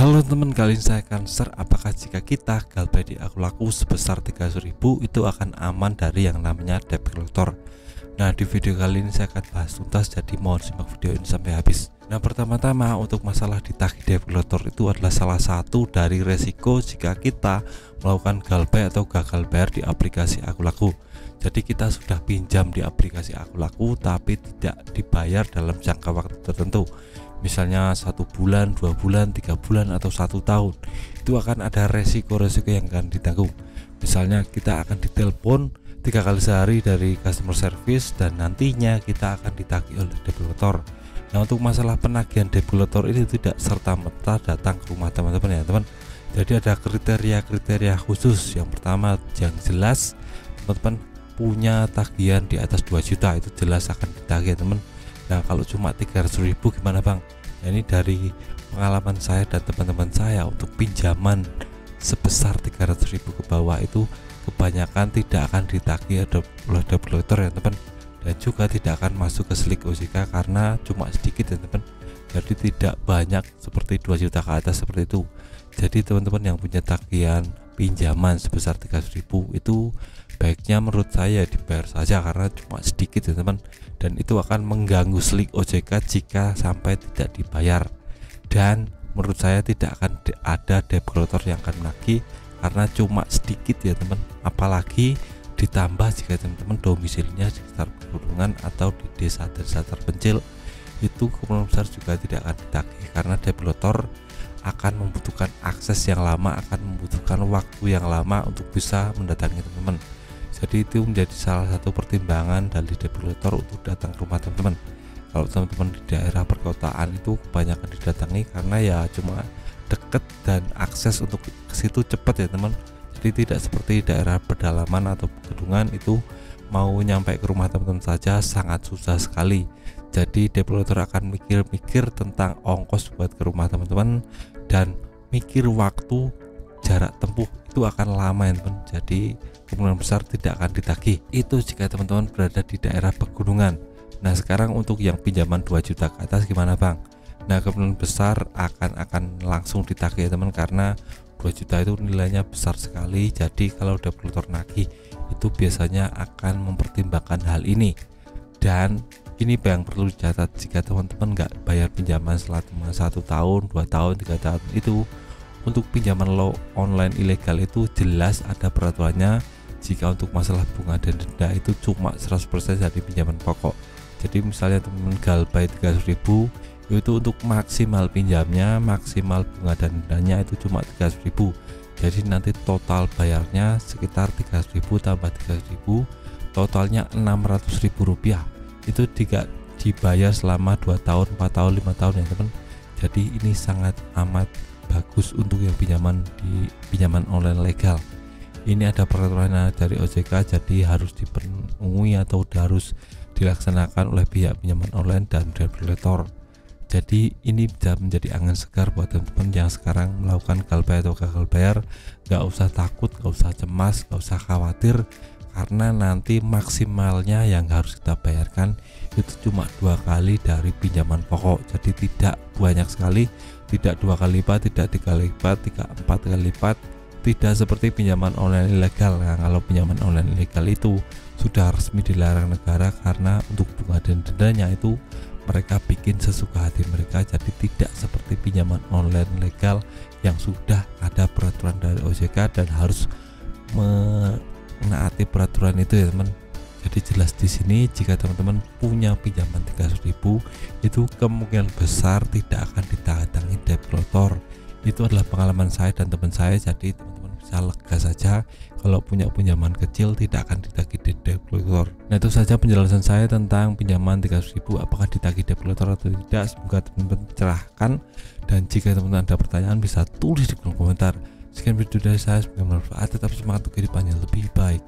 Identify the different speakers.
Speaker 1: Halo teman, kali ini saya akan share apakah jika kita galbay di akun laku sebesar 300.000 itu akan aman dari yang namanya debt collector. Nah, di video kali ini saya akan bahas tuntas, jadi mohon simak video ini sampai habis. Nah, pertama-tama untuk masalah ditagih debt collector itu adalah salah satu dari resiko jika kita melakukan galbay atau gagal bayar di aplikasi akun laku. Jadi kita sudah pinjam di aplikasi akun laku tapi tidak dibayar dalam jangka waktu tertentu, misalnya 1 bulan, 2 bulan, 3 bulan, atau 1 tahun, itu akan ada resiko-resiko yang akan ditanggung. Misalnya kita akan ditelepon 3 kali sehari dari customer service dan nantinya kita akan ditagih oleh debt collector. Nah, untuk masalah penagihan debt collector ini tidak serta-merta datang ke rumah teman-teman ya teman. Jadi ada kriteria-kriteria khusus. Yang pertama, yang jelas teman-teman punya tagihan di atas 2 juta, itu jelas akan ditagih teman. Nah, kalau cuma 300.000 gimana bang? Nah, ini dari pengalaman saya dan teman-teman saya, untuk pinjaman sebesar 300.000 ke bawah itu kebanyakan tidak akan ditagih oleh debt collector ya teman, dan juga tidak akan masuk ke slik OJK karena cuma sedikit ya teman. Jadi tidak banyak seperti 2 juta ke atas seperti itu. Jadi teman-teman yang punya tagihan pinjaman sebesar 300.000 itu baiknya menurut saya dibayar saja karena cuma sedikit ya teman, dan itu akan mengganggu slik OJK jika sampai tidak dibayar. Dan menurut saya tidak akan ada debt collector yang akan menagih karena cuma sedikit ya teman, apalagi ditambah jika teman-teman domisilinya di sekitar pegunungan atau di desa-desa terpencil, itu kemungkinan besar juga tidak akan ditagih karena debt collector akan membutuhkan akses yang lama, akan membutuhkan waktu yang lama untuk bisa mendatangi teman-teman. Jadi itu menjadi salah satu pertimbangan dari debt collector untuk datang ke rumah teman-teman. Kalau teman-teman di daerah perkotaan itu kebanyakan didatangi karena ya cuma deket dan akses untuk ke situ cepat ya teman. Jadi tidak seperti daerah pedalaman atau pegunungan itu mau nyampe ke rumah teman-teman saja sangat susah sekali. Jadi debt collector akan mikir-mikir tentang ongkos buat ke rumah teman-teman dan mikir waktu, jarak tempuh itu akan lama ya teman. Jadi kemungkinan besar tidak akan ditagih. Itu jika teman-teman berada di daerah pegunungan. Nah, sekarang untuk yang pinjaman 2 juta ke atas gimana bang? Nah, kemungkinan besar akan langsung ditagih ya teman, karena 2 juta itu nilainya besar sekali. Jadi kalau debt collector nagih itu biasanya akan mempertimbangkan hal ini. Dan ini yang perlu dicatat, jika teman-teman nggak bayar pinjaman selama 1 tahun, 2 tahun, 3 tahun, itu untuk pinjaman lo online ilegal itu jelas ada peraturannya. Jika untuk masalah bunga dan denda itu cuma 100% dari pinjaman pokok. Jadi misalnya teman galbay 300.000 itu untuk maksimal pinjamnya, maksimal bunga dan dendanya itu cuma 300.000. Jadi nanti total bayarnya sekitar 300.000 tambah 300.000, totalnya 600.000 rupiah. Itu tidak dibayar selama 2 tahun, 4 tahun, 5 tahun ya teman. Jadi ini sangat amat bagus untuk yang pinjaman online legal. Ini ada peraturannya dari OJK, jadi harus dipenuhi atau harus dilaksanakan oleh pihak pinjaman online dan debt collector. Jadi ini bisa menjadi angin segar buat teman-teman yang sekarang melakukan galbay atau gagal bayar. Gak usah takut, gak usah cemas, gak usah khawatir, karena nanti maksimalnya yang harus kita bayarkan itu cuma 2 kali dari pinjaman pokok. Jadi tidak banyak sekali, tidak 2 kali lipat, tidak 3 kali lipat, 4 kali lipat, tidak seperti pinjaman online ilegal. Nah, kalau pinjaman online ilegal itu sudah resmi dilarang negara karena untuk bunga dan dendanya itu mereka bikin sesuka hati mereka. Jadi tidak seperti pinjaman online legal yang sudah ada peraturan dari OJK dan harus menaati peraturan itu ya teman. Jadi jelas di sini jika teman-teman punya pinjaman 300.000 itu kemungkinan besar tidak akan didatangi debt collector. Itu adalah pengalaman saya dan teman saya. Jadi teman-teman bisa lega saja kalau punya pinjaman kecil tidak akan ditagih debt collector. Nah, itu saja penjelasan saya tentang pinjaman 300.000 apakah ditagih debt collector atau tidak. Semoga teman-teman tercerahkan, dan jika teman-teman ada pertanyaan bisa tulis di kolom komentar. Sekian video dari saya, semoga bermanfaat. Tetap semangat untuk kehidupan yang lebih baik.